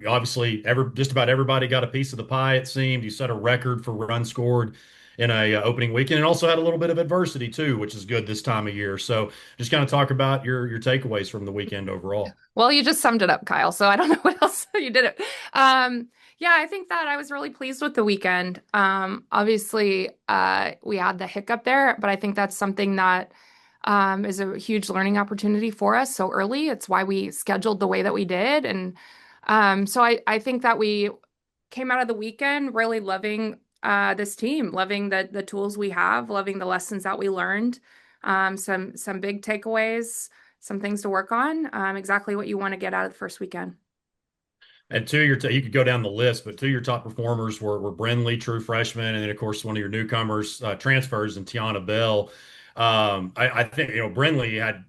Obviously, just about everybody got a piece of the pie, it seemed. You set a record for runs scored in a opening weekend, and also had a little bit of adversity too, which is good this time of year. So just kind of talk about your takeaways from the weekend overall. Well, you just summed it up, Kyle. So I don't know what else you did it. Yeah, I think that I was really pleased with the weekend. Obviously, we had the hiccup there, but I think that's something that is a huge learning opportunity for us so early. It's why we scheduled the way that we did. And so I think that we came out of the weekend really loving this team, loving the tools we have, loving the lessons that we learned. Some big takeaways, some things to work on. Exactly what you want to get out of the first weekend. And you could go down the list, but two of your top performers were Brenly, true freshman, and then of course one of your newcomers, transfers, and Tiana Bell. I think Brenly had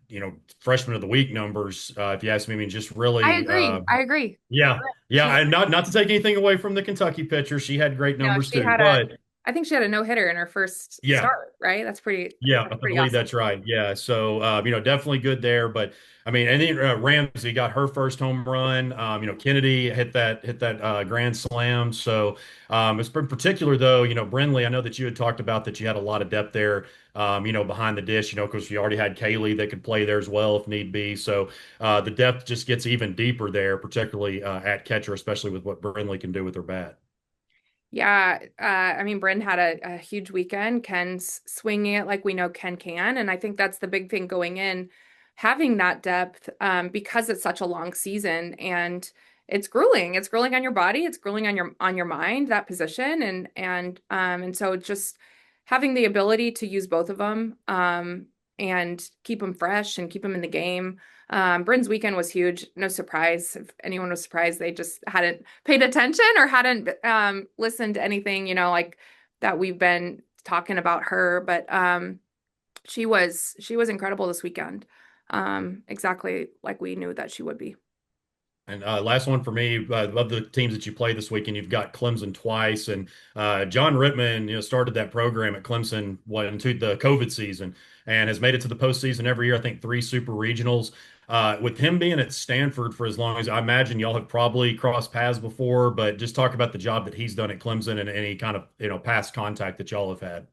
freshman of the week numbers. If you ask me, I mean just I really, agree. I agree. yeah, yeah. She, And not to take anything away from the Kentucky pitcher, she had great you know, numbers she too. had But I think she had a no hitter in her first yeah, start, right? yeah, That's I pretty believe awesome. that's right. Yeah, so definitely good there. But I mean, and then Ramsey got her first home run. Kennedy hit that grand slam. So it's been particular though. Brinley, I know that you had talked about that you had a lot of depth there. Behind the dish. Because you already had Kaylee that could play there as well if need be. So the depth just gets even deeper there, particularly at catcher, especially with what Brinley can do with her bat. Yeah, I mean, Bryn had a huge weekend. Ken's swinging it like we know Ken can, and I think that's the big thing going in, having that depth, because it's such a long season and it's grueling. It's grueling on your body. It's grueling on your mind. That position, and so just having the ability to use both of them, and keep them fresh and keep them in the game. Bryn's weekend was huge. No surprise. If anyone was surprised, they just hadn't paid attention or hadn't listened to anything, like that we've been talking about her. But she was incredible this weekend. Exactly like we knew that she would be. And last one for me, of the teams that you play this weekend, you've got Clemson twice, and John Rittman, started that program at Clemson into the COVID season, and has made it to the postseason every year. I think three super regionals. With him being at Stanford for as long as I imagine, y'all have probably crossed paths before, but just talk about the job that he's done at Clemson and any kind of past contact that y'all have had.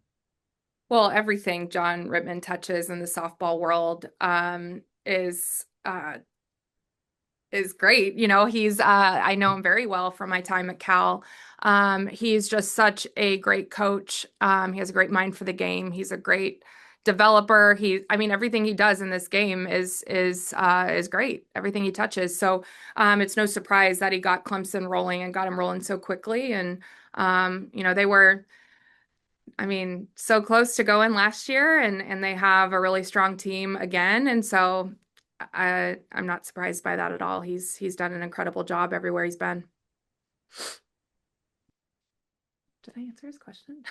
Well, everything John Rittman touches in the softball world is great. He's I know him very well from my time at Cal. He's just such a great coach. He has a great mind for the game. He's a great developer. I mean, everything he does in this game is great. Everything he touches. So it's no surprise that he got Clemson rolling and got him rolling so quickly. And they were, I mean, so close to going last year, and they have a really strong team again. And so I'm not surprised by that at all. He's done an incredible job everywhere he's been. Did I answer his question?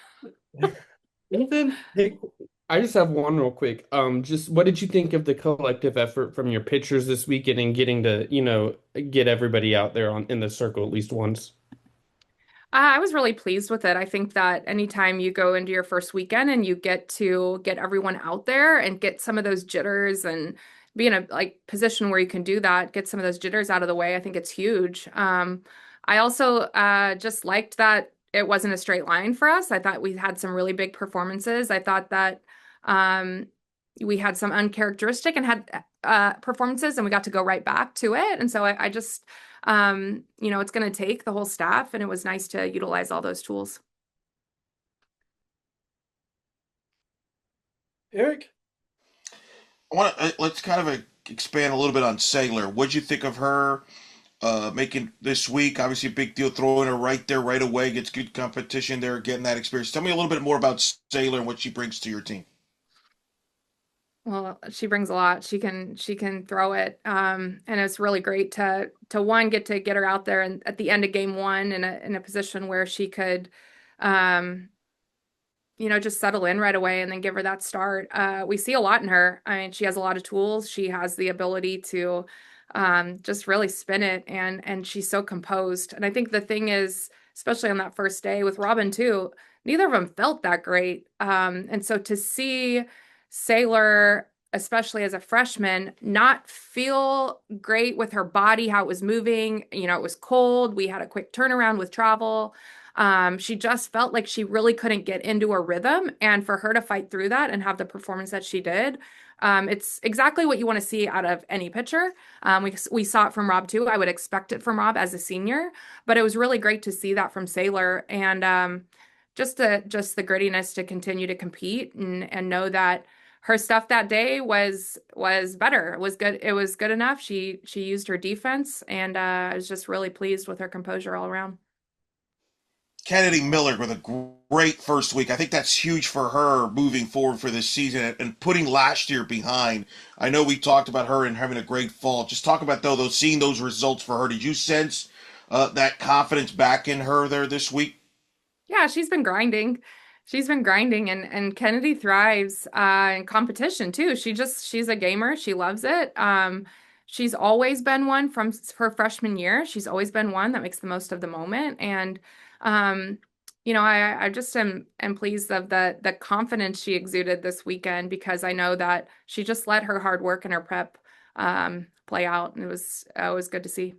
Ethan, hey, I just have one real quick. Just what did you think of the collective effort from your pitchers this weekend and getting to, get everybody out there in the circle at least once? I was really pleased with it. I think that anytime you go into your first weekend and you get to get everyone out there and get some of those jitters and be in a position where you can do that, get some of those jitters out of the way, I think it's huge. I also just liked that it wasn't a straight line for us. I thought we had some really big performances. I thought that um, we had some uncharacteristic and had performances, and we got to go right back to it. And so I just it's going to take the whole staff, and it was nice to utilize all those tools. Eric? Let's kind of expand a little bit on Sailor. What'd you think of her making this week? Obviously, a big deal throwing her right there right away. Gets good competition there, getting that experience. Tell me a little bit more about Sailor and what she brings to your team. Well, she brings a lot. She can throw it. And it's really great to one get her out there and at the end of game one in a position where she could um just settle in right away and then give her that start. We see a lot in her. I mean, she has a lot of tools. She has the ability to just really spin it, and she's so composed. And I think the thing is, especially on that first day with Robin too, neither of them felt that great. And so to see Sailor especially as a freshman, not feel great with her body, how it was moving. You know, it was cold. We had a quick turnaround with travel. She just felt like she really couldn't get into a rhythm. And for her to fight through that and have the performance that she did, it's exactly what you want to see out of any pitcher. We saw it from Rob too. I would expect it from Rob as a senior, but it was really great to see that from Sailor, and just the grittiness to continue to compete and know that her stuff that day was better. It was good. It was good enough. She used her defense, and I was just really pleased with her composure all around. Kennedy Miller with a great first week. I think that's huge for her moving forward for this season and putting last year behind. I know we talked about her and having a great fall. Just talk about though those seeing those results for her. Did you sense that confidence back in her there this week? Yeah, she's been grinding. She's been grinding, and Kennedy thrives in competition too. She's a gamer. She loves it. She's always been one from her freshman year. She's always been one that makes the most of the moment. And um, I just am pleased of the confidence she exuded this weekend, because I know that she just let her hard work and her prep play out. And it was good to see.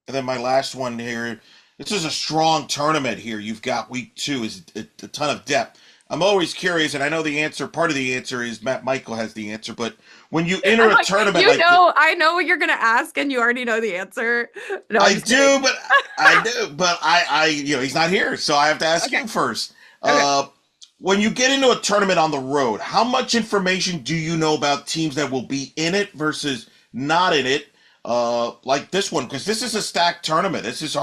And then my last one here. This is a strong tournament here. You've got week two is a ton of depth. I'm always curious, and I know the answer. Part of the answer is Matt Michael has the answer, but when you enter I'm a like, tournament like the, I know what you're gonna ask, and you already know the answer. No, I'm I just do, kidding. but I do, but he's not here, so I have to ask Okay. you first. Okay. When you get into a tournament on the road, how much information do you know about teams that will be in it versus not in it? Like this one, because this is a stacked tournament. This is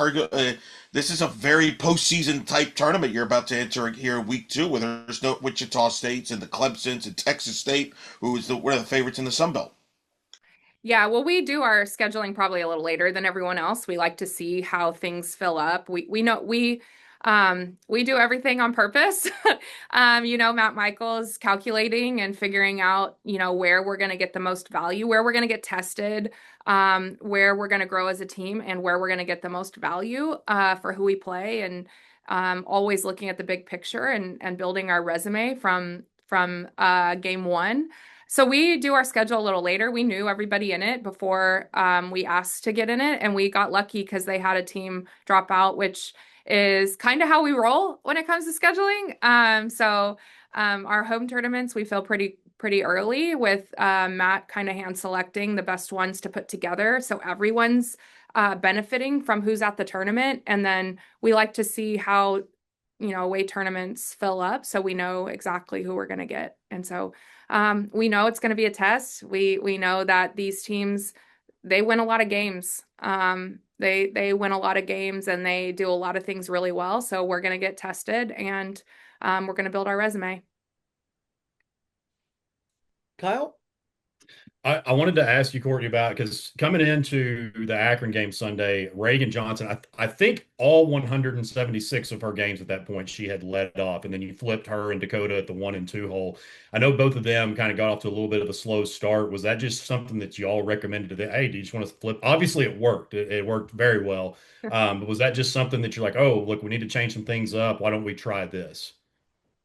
a very postseason type tournament you're about to enter here in week two, where there's no Wichita States and the Clemsons and Texas State, who is one of the favorites in the Sun Belt. Yeah, well, we do our scheduling probably a little later than everyone else. We like to see how things fill up. We know we do everything on purpose. Matt Michael's calculating and figuring out, where we're going to get the most value, where we're going to get tested, where we're going to grow as a team, and where we're going to get the most value for who we play, and always looking at the big picture and building our resume from game one. So we do our schedule a little later. We knew everybody in it before we asked to get in it, and we got lucky because they had a team drop out, which is kind of how we roll when it comes to scheduling. Our home tournaments, we feel pretty early with Matt kind of hand selecting the best ones to put together, so everyone's benefiting from who's at the tournament. And then we like to see how away tournaments fill up, so we know exactly who we're going to get. And so we know it's going to be a test. We know that these teams, they win a lot of games. They win a lot of games, and they do a lot of things really well. So we're going to get tested, and we're going to build our resume. Kyle? I wanted to ask you, Courtney, about because coming into the Akron game Sunday, Reagan Johnson, I think all 176 of her games at that point she had led off, and then you flipped her and Dakota at the 1 and 2 hole. I know both of them kind of got off to a little bit of a slow start. Was that just something that you all recommended to them? Hey, do you just want to flip? Obviously, it worked. It worked very well. But was that just something that you're like, oh, look, we need to change some things up. Why don't we try this?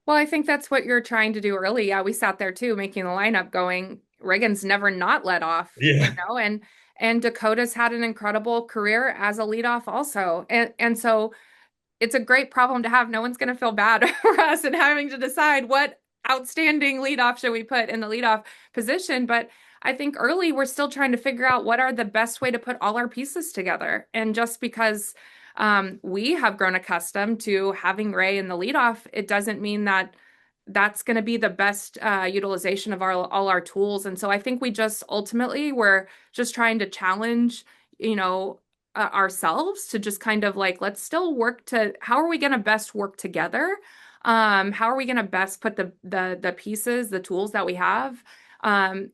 Well, I think that's what you're trying to do early. Yeah, we sat there too, making the lineup going. Reagan's never not let off, Yeah. and Dakota's had an incredible career as a leadoff also. And so it's a great problem to have. No one's going to feel bad for us and having to decide what outstanding leadoff should we put in the leadoff position. But I think early we're still trying to figure out what are the best way to put all our pieces together. And just because we have grown accustomed to having Ray in the leadoff, it doesn't mean that that's going to be the best utilization of all our tools. And so I think we just ultimately we're just trying to challenge, ourselves to just kind of like, let's still work to how are we going to best work together? How are we going to best put the pieces, the tools that we have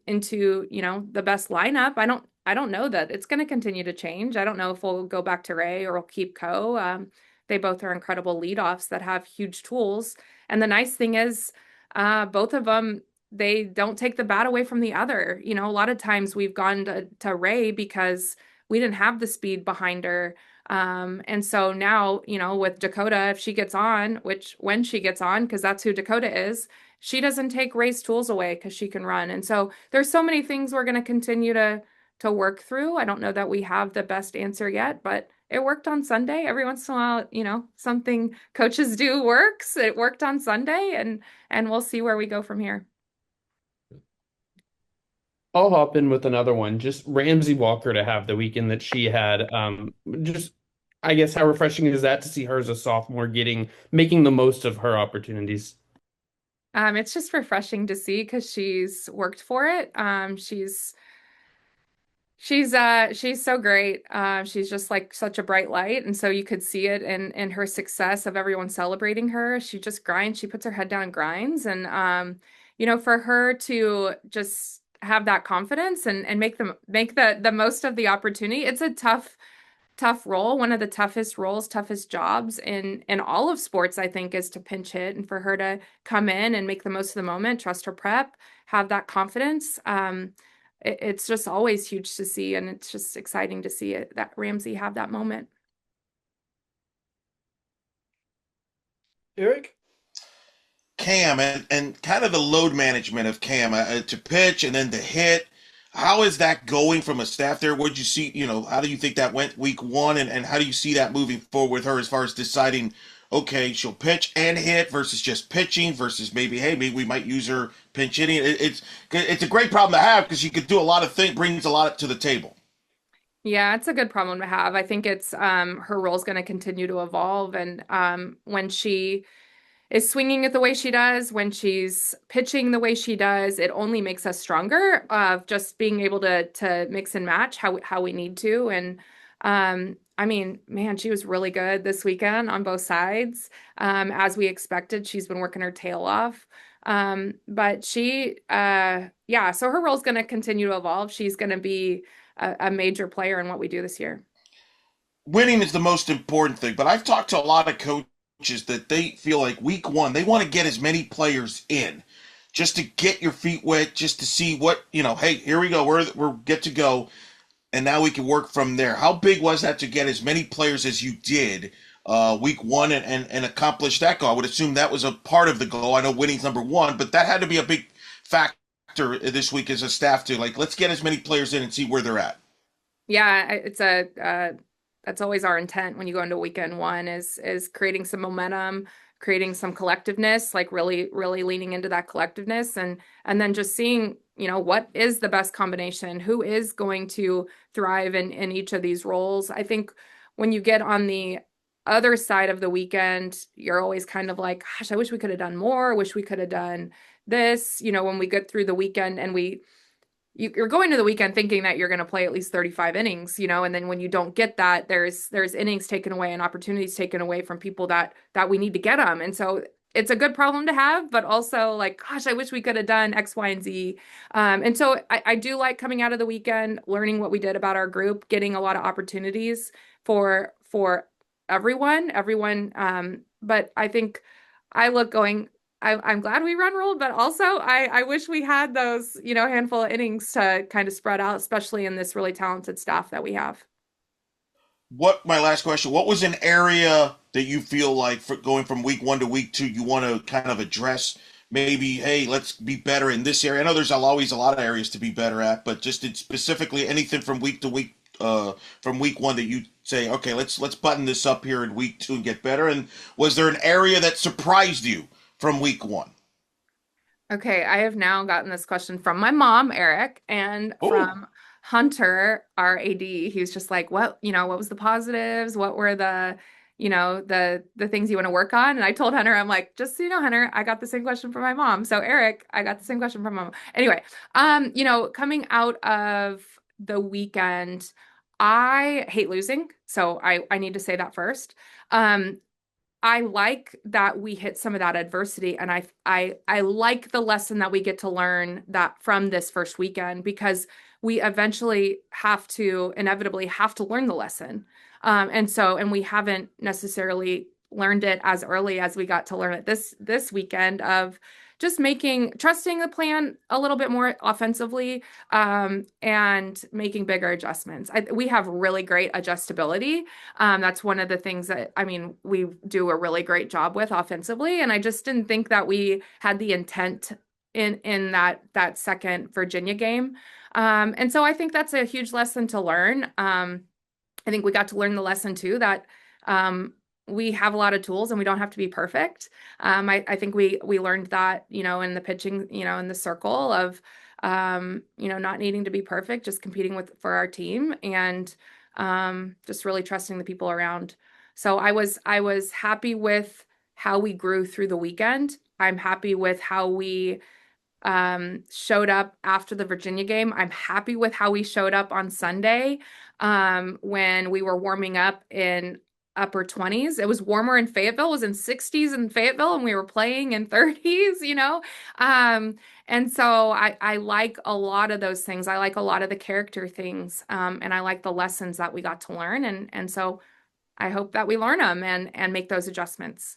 into, the best lineup? I don't know that it's going to continue to change. I don't know if we'll go back to Ray or we'll keep Co. They both are incredible leadoffs that have huge tools. And the nice thing is, both of them, they don't take the bat away from the other. A lot of times we've gone to Ray because we didn't have the speed behind her. And so now, with Dakota, if she gets on, which when she gets on, because that's who Dakota is, she doesn't take Ray's tools away because she can run. And so there's so many things we're going to continue to work through. I don't know that we have the best answer yet, but it worked on Sunday. Every once in a while, something coaches do works. It worked on Sunday, and we'll see where we go from here. I'll hop in with another one. Just Ramsey Walker to have the weekend that she had. Just I guess how refreshing is that to see her as a sophomore making the most of her opportunities. It's just refreshing to see because she's worked for it. She's so great. She's just like such a bright light. And so you could see it in her success of everyone celebrating her. She just grinds, she puts her head down and grinds. And for her to just have that confidence and make the most of the opportunity. It's a tough role, one of the toughest roles, toughest jobs in all of sports, I think, is to pinch hit. And for her to come in and make the most of the moment, trust her prep, have that confidence. It's just always huge to see, and it's just exciting to see it that Ramsey have that moment. Eric? Cam and kind of the load management of Cam to pitch and then to hit. How is that going from a staff there? What did you see? How do you think that went week one? And how do you see that moving forward with her as far as deciding, okay, she'll pitch and hit versus just pitching versus maybe we might use her pinch hitting. It's a great problem to have because she could do a lot of things, brings a lot to the table. Yeah, it's a good problem to have. I think it's her role is going to continue to evolve, and when she is swinging it the way she does, when she's pitching the way she does, it only makes us stronger of just being able to mix and match how we need to. And I mean, man, she was really good this weekend on both sides. As we expected, she's been working her tail off. But yeah, so her role is going to continue to evolve. She's going to be a major player in what we do this year. Winning is the most important thing, but I've talked to a lot of coaches that they feel like week one, they want to get as many players in just to get your feet wet, just to see what, hey, here we go, we're get to go. And now we can work from there. How big was that to get as many players as you did week one and accomplish that goal? I would assume that was a part of the goal. I know winning's number one, but that had to be a big factor this week as a staff to let's get as many players in and see where they're at. Yeah, that's always our intent when you go into weekend one is creating some momentum, creating some collectiveness, like really, really leaning into that collectiveness and then just seeing, what is the best combination, who is going to thrive in each of these roles. I think when you get on the other side of the weekend, you're always kind of like, gosh, I wish we could have done more, wish we could have done this, when we get through the weekend and you're going to the weekend thinking that you're going to play at least 35 innings, and then when you don't get that, there's innings taken away and opportunities taken away from people that we need to get them. And so it's a good problem to have, but also like, gosh, I wish we could have done X, Y, and Z. And so I do like coming out of the weekend, learning what we did about our group, getting a lot of opportunities for everyone. But I think I look going, I'm glad we run rolled, but also I wish we had those, handful of innings to kind of spread out, especially in this really talented staff that we have. My last question, what was an area that you feel like for going from week one to week two, you want to kind of address maybe, hey, let's be better in this area? I know there's always a lot of areas to be better at, but just specifically anything from week to week, from week one that you say, okay, let's button this up here in week two and get better. And was there an area that surprised you from week one? Okay, I have now gotten this question from my mom, Eric, and Oh, from Hunter, our AD. He was just like, what was the positives? What were the things you want to work on? And I told Hunter, I'm like, just so you know, Hunter, I got the same question from my mom. So Eric, I got the same question from my mom. Anyway, coming out of the weekend, I hate losing. So I need to say that first. I like that we hit some of that adversity, and I like the lesson that we get to learn that from this first weekend, because we eventually inevitably have to learn the lesson. And we haven't necessarily learned it as early as we got to learn it this weekend of just trusting the plan a little bit more offensively, and making bigger adjustments. We have really great adjustability. That's one of the things that, I mean, we do a really great job with offensively. And I just didn't think that we had the intent in that second Virginia game. And so I think that's a huge lesson to learn. I think we got to learn the lesson too that we have a lot of tools and we don't have to be perfect. I think we learned that, in the pitching, in the circle of, not needing to be perfect, just competing for our team, and just really trusting the people around. So I was happy with how we grew through the weekend. I'm happy with how we showed up after the Virginia game. I'm happy with how we showed up on Sunday, when we were warming up in upper 20s. It was warmer in Fayetteville. It was in 60s in Fayetteville, and we were playing in 30s, and so I like a lot of those things. I like a lot of the character things, and I like the lessons that we got to learn, and so I hope that we learn them and make those adjustments.